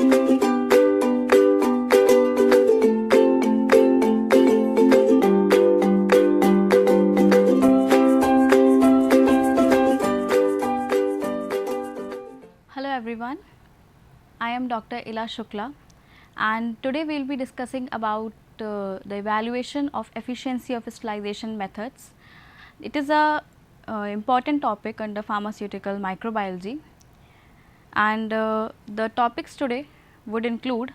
Hello everyone, I am Dr. Ila Shukla and today we will be discussing about the evaluation of efficiency of sterilization methods. It is a important topic under pharmaceutical microbiology, and the topics today would include,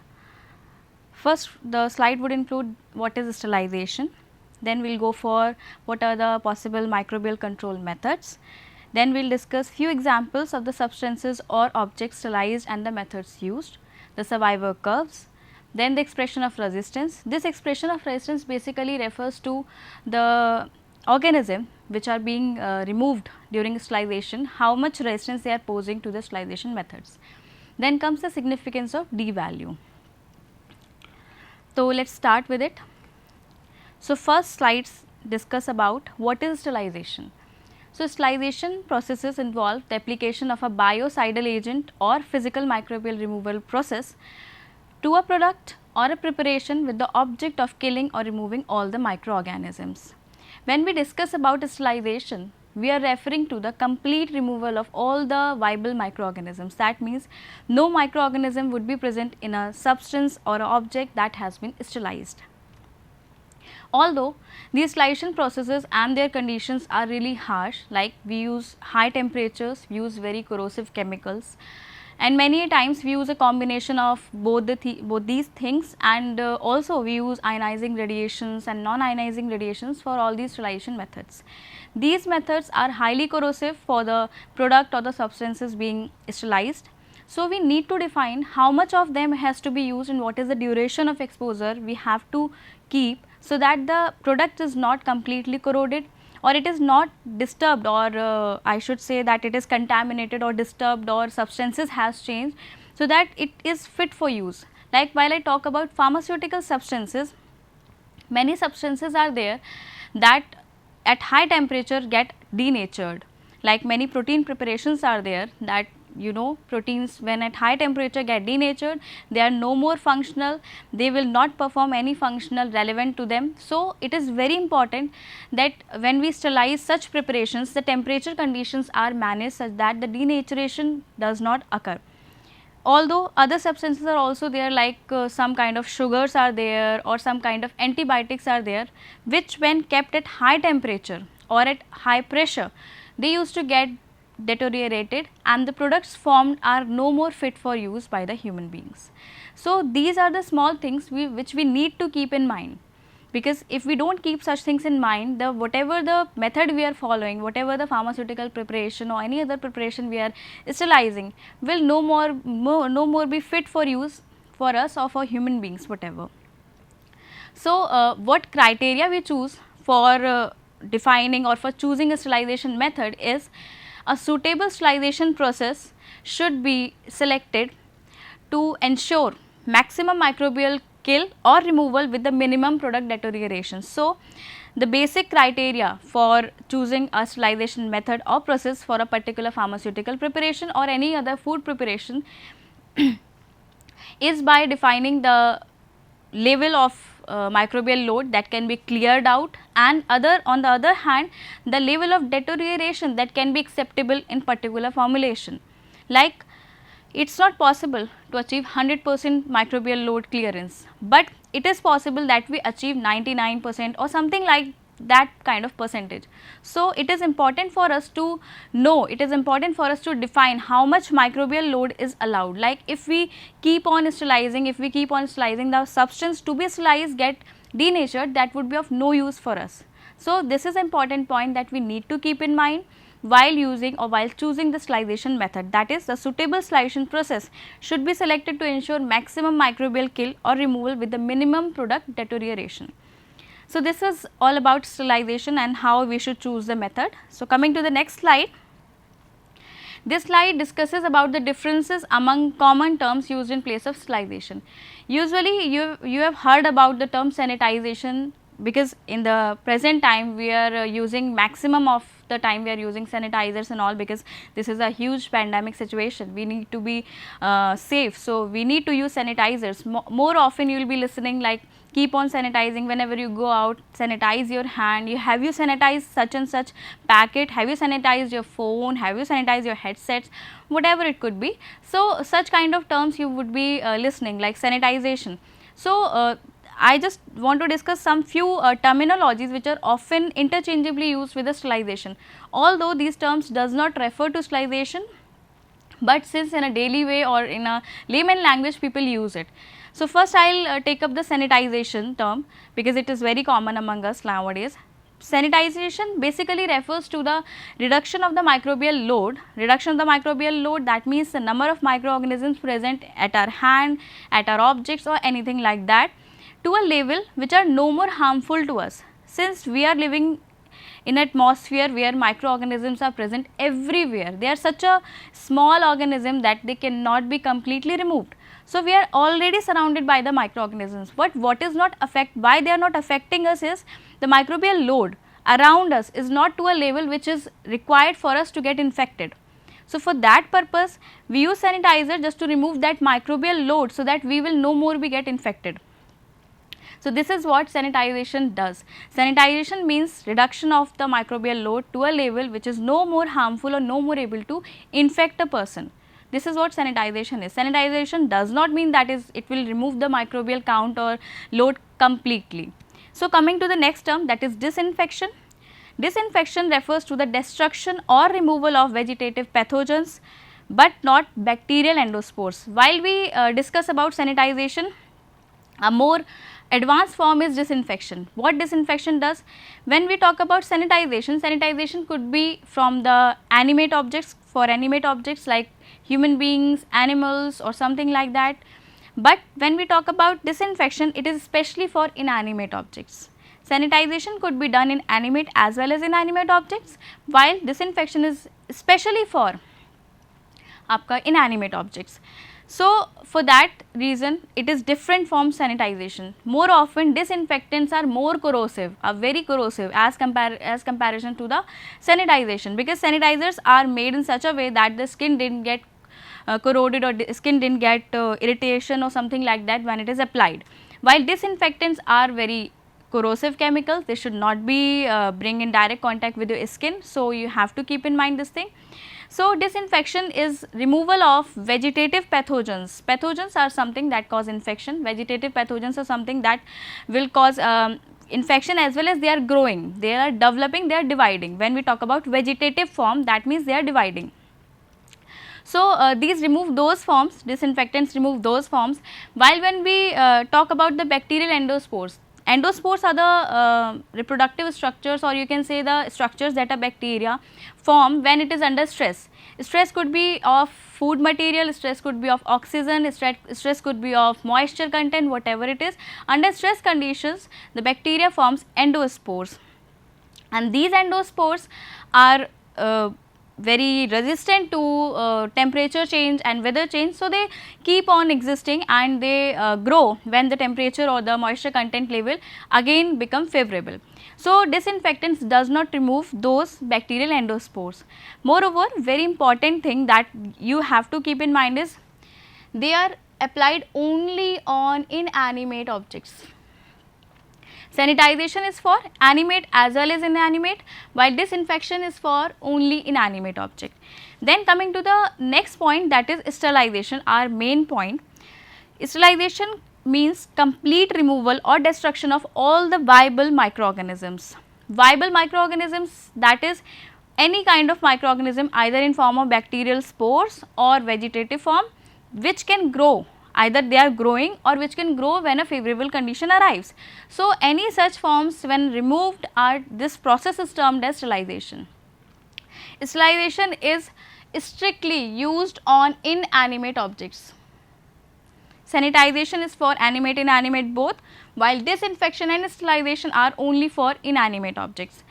first the slide would include what is sterilization, then we will go for what are the possible microbial control methods, then we will discuss few examples of the substances or objects sterilized and the methods used, the survivor curves, then the expression of resistance. This expression of resistance basically refers to the organism which are being removed during sterilization, how much resistance they are posing to the sterilization methods. Then comes the significance of D value. So, let us start with it. So, first slides discuss about what is sterilization. So, sterilization processes involve the application of a biocidal agent or physical microbial removal process to a product or a preparation with the object of killing or removing all the microorganisms. When we discuss about sterilization, we are referring to the complete removal of all the viable microorganisms. That means no microorganism would be present in a substance or an object that has been sterilized. Although these sterilization processes and their conditions are really harsh, like we use high temperatures, we use very corrosive chemicals, and many times we use a combination of both these things, and also we use ionizing radiations and non-ionizing radiations for all these sterilization methods. These methods are highly corrosive for the product or the substances being sterilized. So, we need to define how much of them has to be used and what is the duration of exposure we have to keep, so that the product is not completely corroded or it is not disturbed, or I should say that it is contaminated or disturbed or substances has changed, so that it is fit for use. Like while I talk about pharmaceutical substances, many substances are there that at high temperature get denatured, like many protein preparations are there that proteins when at high temperature get denatured, they are no more functional, they will not perform any functional relevant to them. So, it is very important that when we sterilize such preparations, the temperature conditions are managed such that the denaturation does not occur. Although other substances are also there, like some kind of sugars are there or some kind of antibiotics are there, which when kept at high temperature or at high pressure, they used to get deteriorated and the products formed are no more fit for use by the human beings. So, these are the small things which we need to keep in mind, because if we do not keep such things in mind, the whatever the method we are following, whatever the pharmaceutical preparation or any other preparation we are sterilizing will no more be fit for use for us or for human beings, whatever. So, what criteria we choose for defining or for choosing a sterilization method is a suitable sterilization process should be selected to ensure maximum microbial kill or removal with the minimum product deterioration. So, the basic criteria for choosing a sterilization method or process for a particular pharmaceutical preparation or any other food preparation is by defining the level of microbial load that can be cleared out, and on the other hand the level of deterioration that can be acceptable in particular formulation. Like it is not possible to achieve 100% microbial load clearance, but it is possible that we achieve 99% or something like that kind of percentage. So, it is important for us to know, it is important for us to define how much microbial load is allowed. Like if we keep on sterilizing, the substance to be sterilized get denatured, that would be of no use for us. So, this is important point that we need to keep in mind while using or while choosing the sterilization method, that is the suitable sterilization process should be selected to ensure maximum microbial kill or removal with the minimum product deterioration. So, this is all about sterilization and how we should choose the method. So, coming to the next slide, this slide discusses about the differences among common terms used in place of sterilization. Usually you have heard about the term sanitization, because in the present time we are using maximum of the time we are using sanitizers and all, because this is a huge pandemic situation. We need to be safe, so we need to use sanitizers. More often you will be listening like, keep on sanitizing whenever you go out, sanitize your hand, have you sanitized such and such packet, have you sanitized your phone, have you sanitized your headsets, whatever it could be. So such kind of terms you would be listening, like sanitization. So I just want to discuss some few terminologies which are often interchangeably used with the sterilization. Although these terms does not refer to sterilization, but since in a daily way or in a layman language people use it. So first I will take up the sanitization term, because it is very common among us nowadays. Sanitization basically refers to the reduction of the microbial load. Reduction of the microbial load, that means the number of microorganisms present at our hand, at our objects or anything like that, to a level which are no more harmful to us. Since we are living in atmosphere where microorganisms are present everywhere, they are such a small organism that they cannot be completely removed. So we are already surrounded by the microorganisms, but what is not why they are not affecting us is the microbial load around us is not to a level which is required for us to get infected. So for that purpose we use sanitizer just to remove that microbial load, so that we will no more be get infected. So this is what sanitization does. Sanitization means reduction of the microbial load to a level which is no more harmful or no more able to infect a person. This is what sanitization is. Sanitization does not mean that it will remove the microbial count or load completely. So coming to the next term, that is disinfection. Disinfection refers to the destruction or removal of vegetative pathogens, but not bacterial endospores. While we discuss about sanitization, a more advanced form is disinfection. What disinfection does? When we talk about sanitization, sanitization could be from the animate objects, for animate objects like human beings, animals or something like that. But when we talk about disinfection, it is especially for inanimate objects. Sanitization could be done in animate as well as inanimate objects, while disinfection is especially for आपका inanimate objects. So for that reason it is different from sanitization. More often disinfectants are more corrosive, are very corrosive as comparison to the sanitization, because sanitizers are made in such a way that the skin didn't get corroded or the skin didn't get irritation or something like that when it is applied. While disinfectants are very corrosive chemicals, they should not be bring in direct contact with your skin. So you have to keep in mind this thing. So disinfection is removal of vegetative pathogens. Pathogens are something that cause infection. Vegetative pathogens are something that will cause infection as well as they are growing, they are developing, they are dividing. When we talk about vegetative form, that means they are dividing. So these remove those forms, disinfectants remove those forms. While when we talk about the bacterial endospores, endospores are the reproductive structures, or you can say the structures that a bacteria form when it is under stress. Stress could be of food material, stress could be of oxygen, stress could be of moisture content, whatever it is. Under stress conditions, the bacteria forms endospores, and these endospores are very resistant to temperature change and weather change. So they keep on existing and they grow when the temperature or the moisture content level again become favorable. So disinfectants does not remove those bacterial endospores. Moreover, very important thing that you have to keep in mind is they are applied only on inanimate objects. Sanitization is for animate as well as inanimate, while disinfection is for only inanimate object. Then coming to the next point, that is sterilization, our main point. Sterilization means complete removal or destruction of all the viable microorganisms. Viable microorganisms, that is any kind of microorganism either in form of bacterial spores or vegetative form which can grow, either they are growing or which can grow when a favorable condition arrives. So any such forms when removed are, this process is termed as sterilization. Sterilization is strictly used on inanimate objects. Sanitization is for animate, inanimate both, while disinfection and sterilization are only for inanimate objects.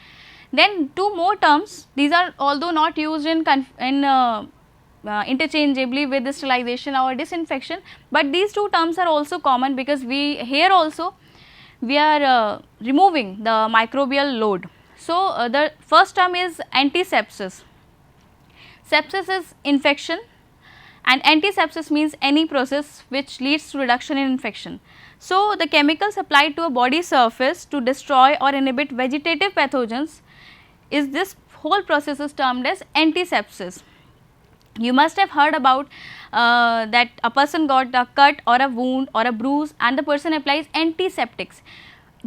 Then two more terms, these are although not used in interchangeably with the sterilization or disinfection, but these two terms are also common because we here also we are removing the microbial load. So, the first term is antisepsis. Sepsis is infection, and antisepsis means any process which leads to reduction in infection. So, the chemicals applied to a body surface to destroy or inhibit vegetative pathogens is this whole process is termed as antisepsis. You must have heard about that a person got a cut or a wound or a bruise and the person applies antiseptics.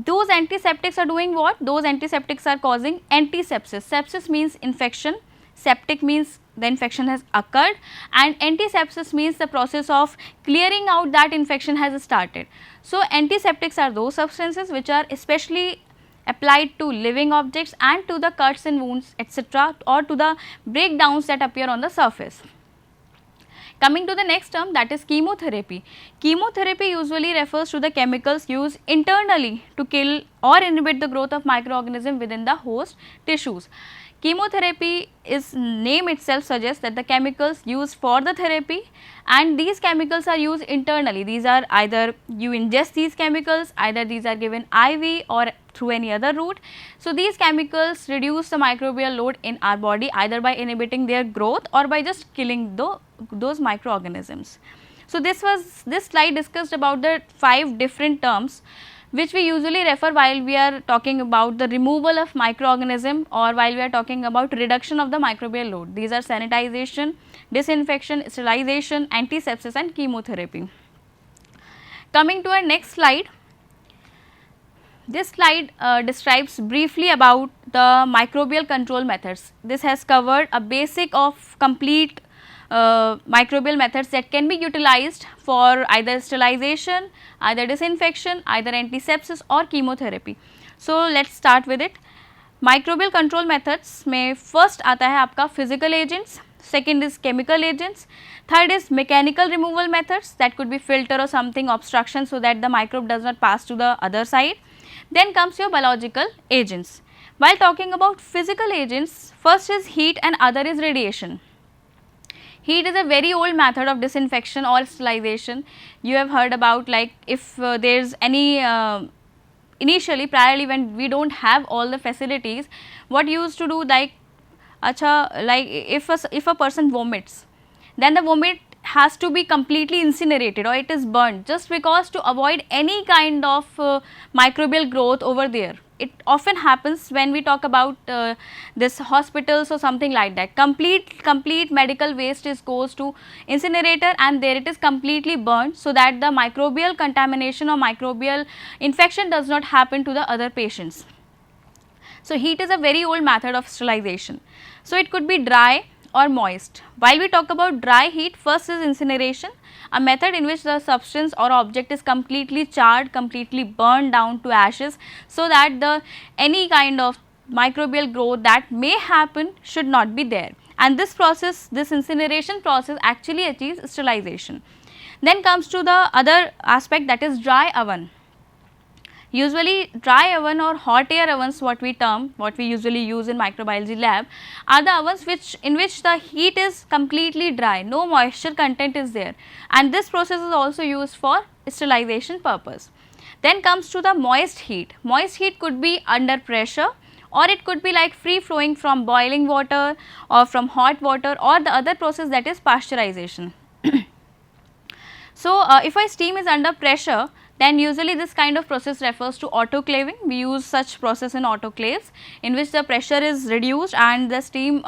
Those antiseptics are doing what? Those antiseptics are causing antisepsis. Sepsis means infection, septic means the infection has occurred, and antisepsis means the process of clearing out that infection has started. So, antiseptics are those substances which are especially applied to living objects and to the cuts and wounds etc., or to the breakdowns that appear on the surface. Coming to the next term, that is chemotherapy. Chemotherapy usually refers to the chemicals used internally to kill or inhibit the growth of microorganisms within the host tissues. Chemotherapy is name itself suggests that the chemicals used for the therapy, and these chemicals are used internally. These are either you ingest these chemicals, either these are given IV or through any other route. So, these chemicals reduce the microbial load in our body either by inhibiting their growth or by just killing those microorganisms. So, this slide discussed about the 5 different terms which we usually refer while we are talking about the removal of microorganism or while we are talking about reduction of the microbial load. These are sanitization, disinfection, sterilization, antisepsis and chemotherapy. Coming to our next slide. This slide describes briefly about the microbial control methods. This has covered a basic of complete microbial methods that can be utilized for either sterilization, either disinfection, either antisepsis or chemotherapy. So, let us start with it. Microbial control methods में first आता है आपका physical agents, second is chemical agents, third is mechanical removal methods, that could be filter or something obstruction so that the microbe does not pass to the other side. Then comes your biological agents. While talking about physical agents, first is heat and other is radiation. Heat is a very old method of disinfection or sterilization. You have heard about, like, if there is any initially priorly when we do not have all the facilities, what used to do, like if a person vomits, then the vomit has to be completely incinerated or it is burnt just because to avoid any kind of microbial growth over there. It often happens when we talk about this hospitals or something like that. Complete medical waste is goes to incinerator and there it is completely burnt so that the microbial contamination or microbial infection does not happen to the other patients. So, heat is a very old method of sterilization. So, it could be dry or moist. While we talk about dry heat, first is incineration, a method in which the substance or object is completely charred, completely burned down to ashes so that the any kind of microbial growth that may happen should not be there, and this process, this incineration process actually achieves sterilization. Then comes to the other aspect, that is dry oven. Usually dry oven or hot air ovens, what we usually use in microbiology lab, are the ovens in which the heat is completely dry, no moisture content is there, and this process is also used for sterilization purpose. Then comes to the moist heat. Moist heat could be under pressure or it could be like free flowing from boiling water or from hot water or the other process, that is pasteurization. So, if a steam is under pressure, then usually this kind of process refers to autoclaving. We use such process in autoclaves in which the pressure is reduced and the steam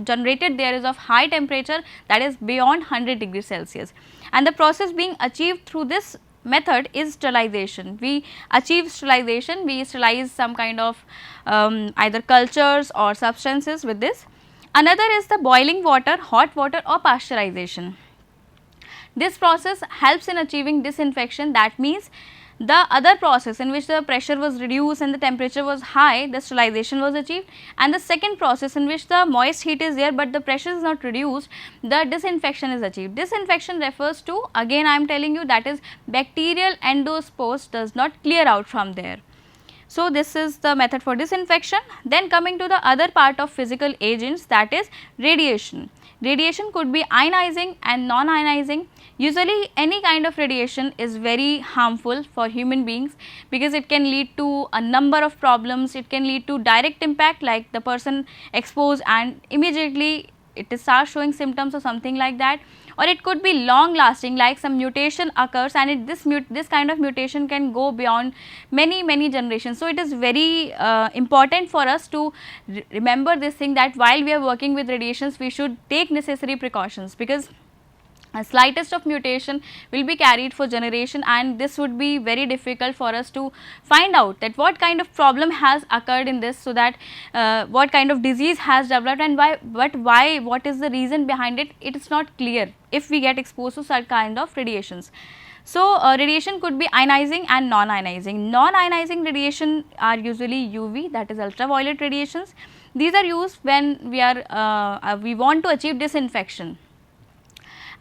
generated there is of high temperature, that is beyond 100 degrees Celsius, and the process being achieved through this method is sterilization. We achieve sterilization, we sterilize some kind of either cultures or substances with this. Another is the boiling water, hot water or pasteurization. This process helps in achieving disinfection, that means the other process in which the pressure was reduced and the temperature was high, the sterilization was achieved, and the second process in which the moist heat is there but the pressure is not reduced, the disinfection is achieved. Disinfection refers to, again I am telling you, that is bacterial endospores does not clear out from there. So, this is the method for disinfection. Then coming to the other part of physical agents, that is radiation. Radiation could be ionizing and non-ionizing. Usually any kind of radiation is very harmful for human beings because it can lead to a number of problems. It can lead to direct impact, like the person exposed and immediately it starts showing symptoms or something like that, or it could be long lasting, like some mutation occurs and this kind of mutation can go beyond many generations. So, it is very important for us to remember this thing, that while we are working with radiations we should take necessary precautions, because a slightest of mutation will be carried for generation, and this would be very difficult for us to find out that what kind of problem has occurred in this, so that what kind of disease has developed and why, what is the reason behind it, it is not clear if we get exposed to such kind of radiations. So, radiation could be ionizing and non-ionizing. Non-ionizing radiation are usually UV, that is ultraviolet radiations. These are used when we want to achieve disinfection.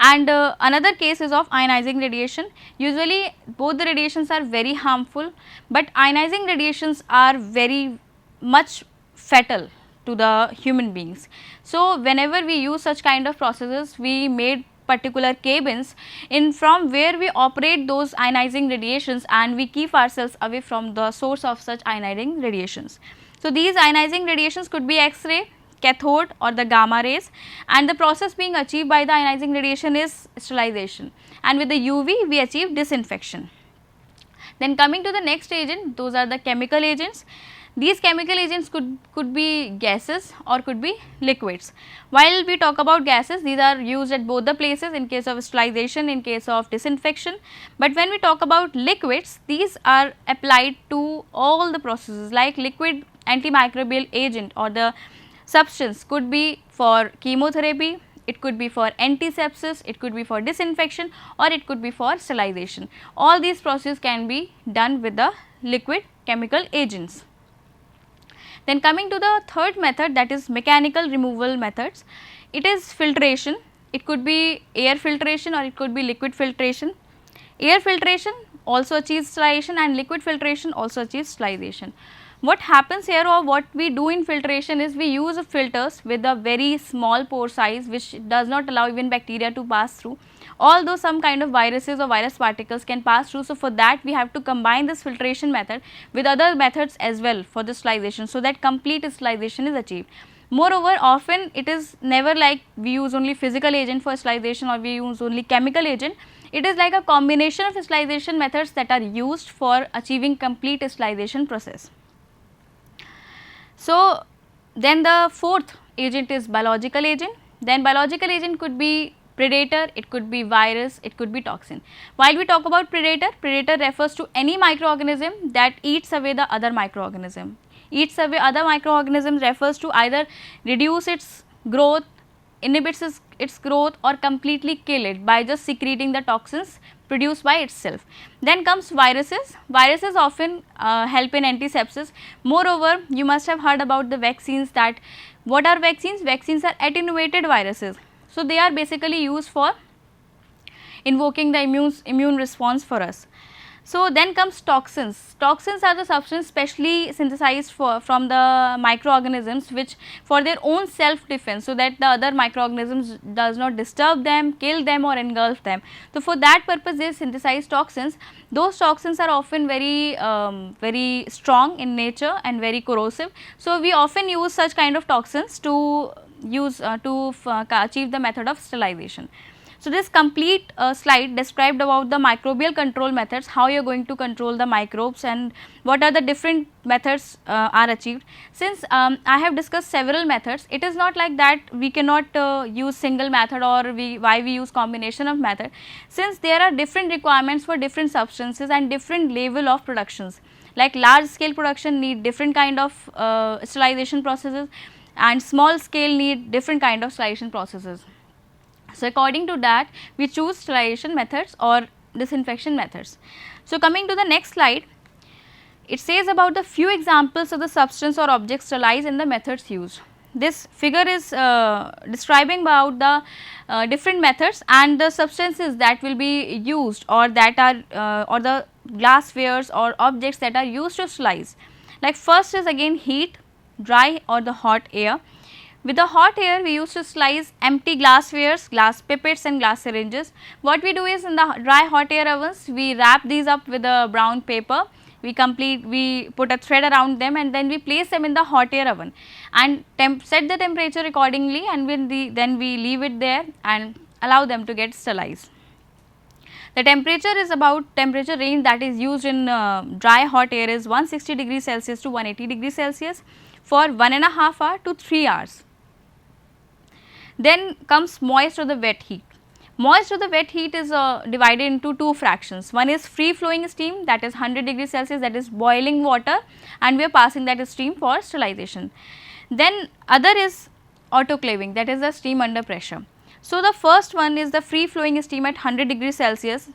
And another case is of ionizing radiation. Usually both the radiations are very harmful, but ionizing radiations are very much fatal to the human beings. So, whenever we use such kind of processes, we made particular cabins in from where we operate those ionizing radiations, and we keep ourselves away from the source of such ionizing radiations. So, these ionizing radiations could be X-ray, cathode or the gamma rays, and the process being achieved by the ionizing radiation is sterilization, and with the UV we achieve disinfection. Then coming to the next agent, those are the chemical agents. These chemical agents could be gases or could be liquids. While we talk about gases, these are used at both the places, in case of sterilization, in case of disinfection. But when we talk about liquids, these are applied to all the processes, like liquid antimicrobial agent or the substance could be for chemotherapy, it could be for antisepsis, it could be for disinfection, or it could be for sterilization. All these processes can be done with the liquid chemical agents. Then coming to the third method, that is mechanical removal methods. It is filtration. It could be air filtration or it could be liquid filtration. Air filtration also achieves sterilization and liquid filtration also achieves sterilization. What happens here, or what we do in filtration, is we use filters with a very small pore size which does not allow even bacteria to pass through, although some kind of viruses or virus particles can pass through. So, for that we have to combine this filtration method with other methods as well for the sterilization, so that complete sterilization is achieved. Moreover, often it is never like we use only physical agent for sterilization or we use only chemical agent. It is like a combination of sterilization methods that are used for achieving complete sterilization process. So, then the fourth agent is biological agent. Then biological agent could be predator, it could be virus, it could be toxin. While we talk about predator, predator refers to any microorganism that eats away the other microorganism. Eats away other microorganisms refers to either reduce its growth, inhibits its growth, or completely kill it by just secreting the toxins produced by itself. Then comes viruses. Viruses often help in antisepsis. Moreover, you must have heard about the vaccines. That what are vaccines? Vaccines are attenuated viruses. So, they are basically used for invoking the immune response for us. So, then comes toxins. Toxins are the substance specially synthesized from the microorganisms which for their own self defense, so that the other microorganisms does not disturb them, kill them or engulf them. So, for that purpose they synthesize toxins. Those toxins are often very strong in nature and very corrosive. So, we often use such kind of toxins to achieve the method of sterilization. So, this complete slide described about the microbial control methods, how you are going to control the microbes and what are the different methods are achieved. Since I have discussed several methods, it is not like that we cannot use single method, or why we use combination of method, since there are different requirements for different substances and different level of productions. Like large scale production need different kind of sterilization processes, and small scale need different kind of sterilization processes. So, according to that we choose sterilization methods or disinfection methods. So, coming to the next slide, it says about the few examples of the substance or objects sterilized in the methods used. This figure is describing about the different methods and the substances that will be used, or that are or the glasswares or objects that are used to sterilize. Like first is again heat, dry or the hot air. With the hot air, we used to slice empty glasswares, glass pipettes and glass syringes. What we do is in the dry hot air ovens, we wrap these up with a brown paper. We put a thread around them and then we place them in the hot air oven and set the temperature accordingly, and then we leave it there and allow them to get sterilized. The temperature range that is used in dry hot air is 160 degrees Celsius to 180 degrees Celsius for 1.5 hour to 3 hours. Then comes moist or the wet heat. Moist or the wet heat is divided into two fractions. One is free flowing steam, that is 100 degrees Celsius, that is boiling water, and we are passing that steam for sterilization. Then other is autoclaving, that is the steam under pressure. So, the first one is the free flowing steam at 100 degrees Celsius.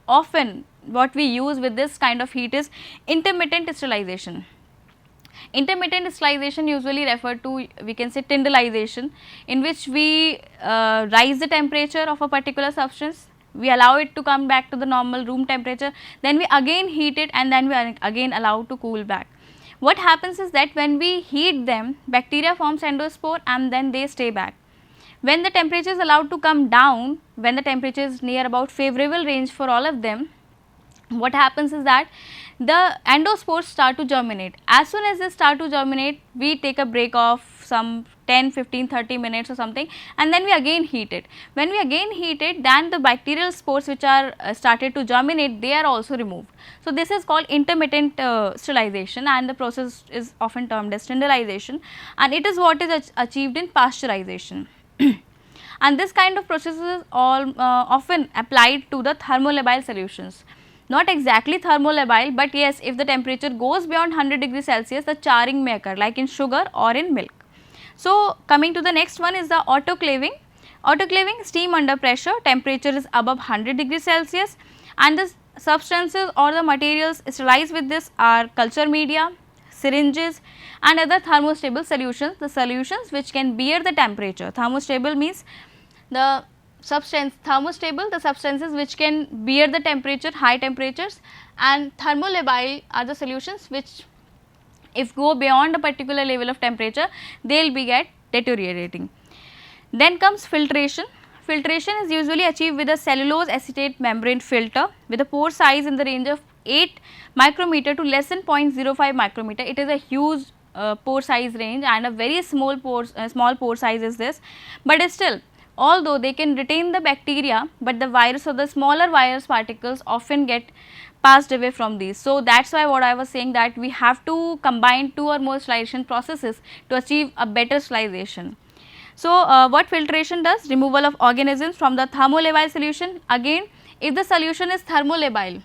Often what we use with this kind of heat is intermittent sterilization. Intermittent sterilization usually referred to, we can say, tyndallization, in which we rise the temperature of a particular substance, we allow it to come back to the normal room temperature, then we again heat it and then we are again allowed to cool back. What happens is that when we heat them, bacteria forms endospore and then they stay back. When the temperature is allowed to come down, when the temperature is near about favorable range for all of them, what happens is that the endospores start to germinate. As soon as they start to germinate, we take a break of some 10, 15, 30 minutes or something, and then we again heat it. When we again heat it, then the bacterial spores which are started to germinate, they are also removed. So, this is called intermittent sterilization, and the process is often termed as tyndallization, and it is what is achieved in pasteurization. And this kind of process is often applied to the thermolabile solutions. Not exactly thermolabile, but yes, if the temperature goes beyond 100 degrees Celsius, the charring may occur, like in sugar or in milk. So, coming to the next one is the autoclaving. Autoclaving, steam under pressure, temperature is above 100 degrees Celsius, and the substances or the materials sterilized with this are culture media, syringes and other thermostable solutions, the solutions which can bear the temperature. Thermostable means the thermostable, the substances which can bear the temperature, high temperatures, and thermolabile are the solutions which, if go beyond a particular level of temperature, they will be get deteriorating. Then comes filtration. Filtration is usually achieved with a cellulose acetate membrane filter with a pore size in the range of 8 micrometer to less than 0.05 micrometer. It is a huge pore size range and a very small pore size is this, but still, although they can retain the bacteria, but the virus or the smaller virus particles often get passed away from these. So, that is why what I was saying, that we have to combine 2 or more sterilization processes to achieve a better sterilization. So, what filtration does? Removal of organisms from the thermolabile solution. Again, if the solution is thermolabile,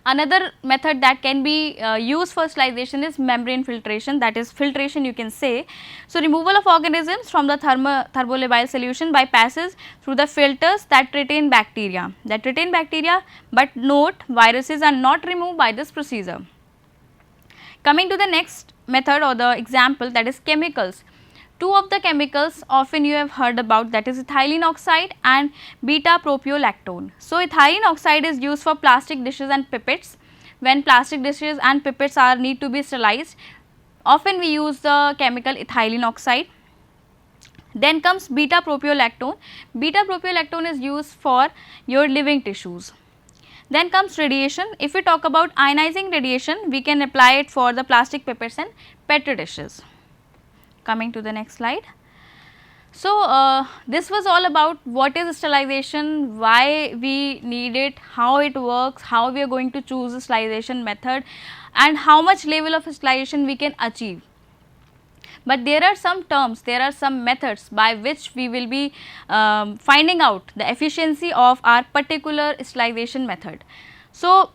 another method that can be used for sterilization is membrane filtration, that is filtration you can say. So, removal of organisms from the thermolabile solution by passes through the filters that retain bacteria, but note, viruses are not removed by this procedure. Coming to the next method or the example, that is chemicals. Two of the chemicals often you have heard about, that is ethylene oxide and beta propiolactone. So, ethylene oxide is used for plastic dishes and pipettes. When plastic dishes and pipettes need to be sterilized, often we use the chemical ethylene oxide. Then comes beta propiolactone. Beta propiolactone is used for your living tissues. Then comes radiation. If we talk about ionizing radiation, we can apply it for the plastic pipettes and petri dishes. Coming to the next slide. So, this was all about what is sterilization, why we need it, how it works, how we are going to choose the sterilization method, and how much level of sterilization we can achieve. But there are some terms, there are some methods by which we will be finding out the efficiency of our particular sterilization method. So,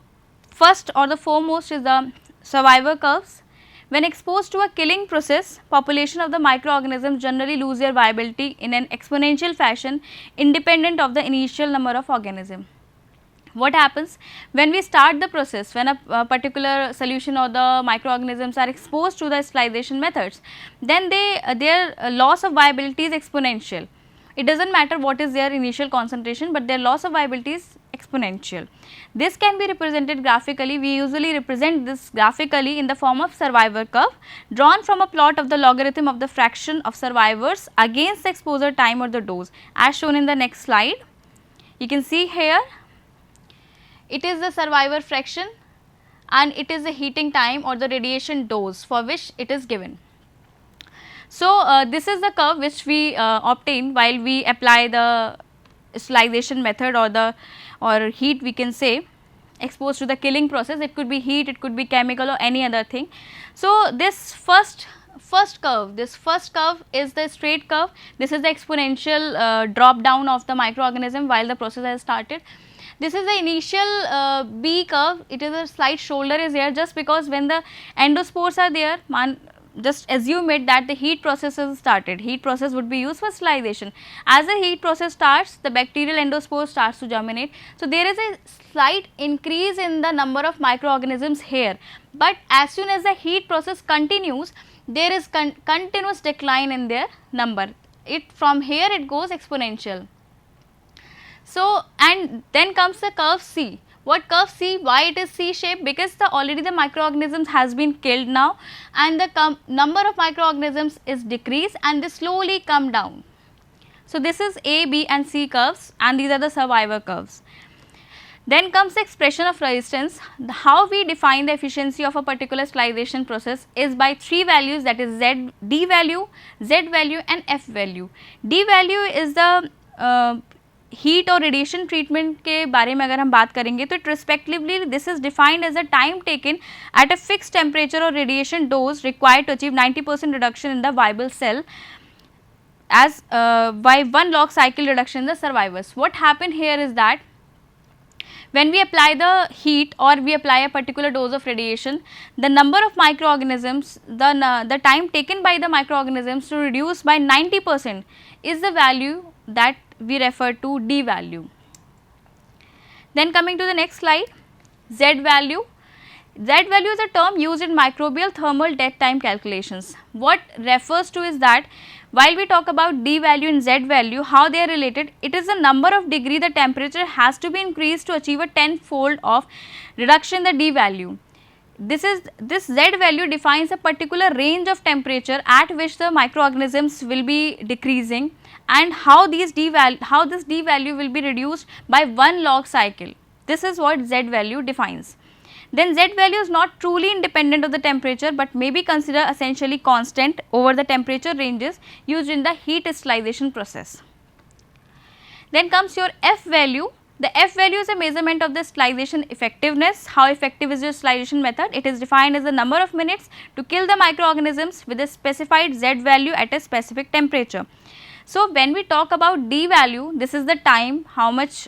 first or the foremost is the survivor curves. When exposed to a killing process, population of the microorganisms generally lose their viability in an exponential fashion independent of the initial number of organisms. What happens when we start the process, when a particular solution or the microorganisms are exposed to the sterilization methods, then their loss of viability is exponential. It does not matter what is their initial concentration, but their loss of viability is exponential. This can be represented graphically. We usually represent this graphically in the form of survivor curve drawn from a plot of the logarithm of the fraction of survivors against the exposure time or the dose, as shown in the next slide. You can see here it is the survivor fraction and it is the heating time or the radiation dose for which it is given. So, this is the curve which we obtain while we apply the sterilization method or heat, we can say, exposed to the killing process. It could be heat, it could be chemical or any other thing. So, this first curve is the straight curve. This is the exponential drop down of the microorganism while the process has started. This is the initial B curve. It is a slight shoulder is here, just because when the endospores are there, just assume it that the heat process is started. Heat process would be used for sterilization. As the heat process starts, the bacterial endospore starts to germinate. So, there is a slight increase in the number of microorganisms here, but as soon as the heat process continues, there is continuous decline in their number. From here it goes exponential. So, and then comes the curve C. What curve C? Why it is C shape? Because already the microorganisms has been killed now, and the number of microorganisms is decreased and they slowly come down. So, this is A, B and C curves, and these are the survivor curves. Then comes the expression of resistance. How we define the efficiency of a particular sterilization process is by three values, that is D value, Z value and F value. D value is the heat और radiation treatment के बारे में अगर हम बात करेंगे तो it respectively this is defined as a time taken at a fix temperature और radiation dose required to achieve 90% reduction in the viable cell as by 1 log cycle reduction in the survivors. What happened here is that when we apply the heat or we apply a particular dose of radiation, the number of microorganisms, the time taken by the microorganisms to reduce by 90% is the value that we refer to D value. Then coming to the next slide, Z value. Z value is a term used in microbial thermal death time calculations. What refers to is that while we talk about D value and Z value, how they are related, it is the number of degree the temperature has to be increased to achieve a 10-fold of reduction in the D value. This Z value defines a particular range of temperature at which the microorganisms will be decreasing, and how this D value will be reduced by 1 log cycle. This is what Z value defines. Then Z value is not truly independent of the temperature, but may be considered essentially constant over the temperature ranges used in the heat sterilization process. Then comes your F value. The F value is a measurement of the sterilization effectiveness. How effective is your sterilization method? It is defined as the number of minutes to kill the microorganisms with a specified Z value at a specific temperature. So, when we talk about D value, this is the time, how much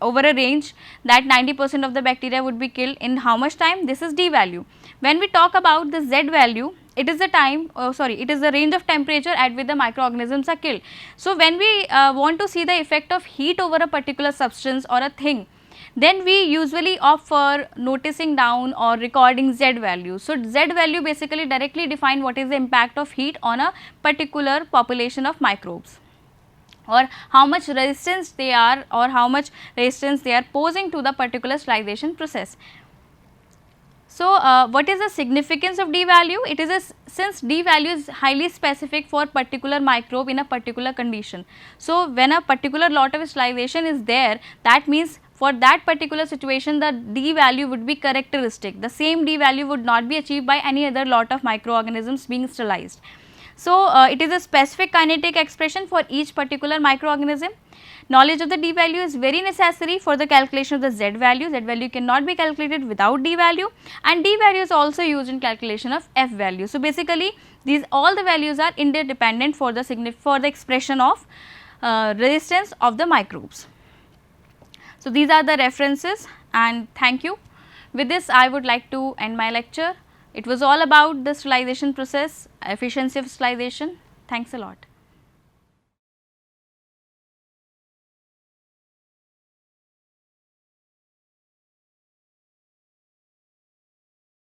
over a range that 90% of the bacteria would be killed in how much time, this is D value. When we talk about the Z value, it is the time, it is the range of temperature at which the microorganisms are killed. So, when we want to see the effect of heat over a particular substance or a thing, then we usually opt for noticing down or recording Z value. So, Z value basically directly define what is the impact of heat on a particular population of microbes, or how much resistance they are, or how much resistance they are posing to the particular sterilization process. So, what is the significance of D value? It is since D value is highly specific for particular microbe in a particular condition. So, when a particular lot of sterilization is there, that means for that particular situation the D value would be characteristic. The same D value would not be achieved by any other lot of microorganisms being sterilized. So, it is a specific kinetic expression for each particular microorganism. Knowledge of the D value is very necessary for the calculation of the Z value. Z value cannot be calculated without D value, and D value is also used in calculation of F value. So, basically all the values are interdependent for the expression of resistance of the microbes. So, these are the references, and thank you. With this I would like to end my lecture. It was all about the sterilization process, efficiency of sterilization. Thanks a lot.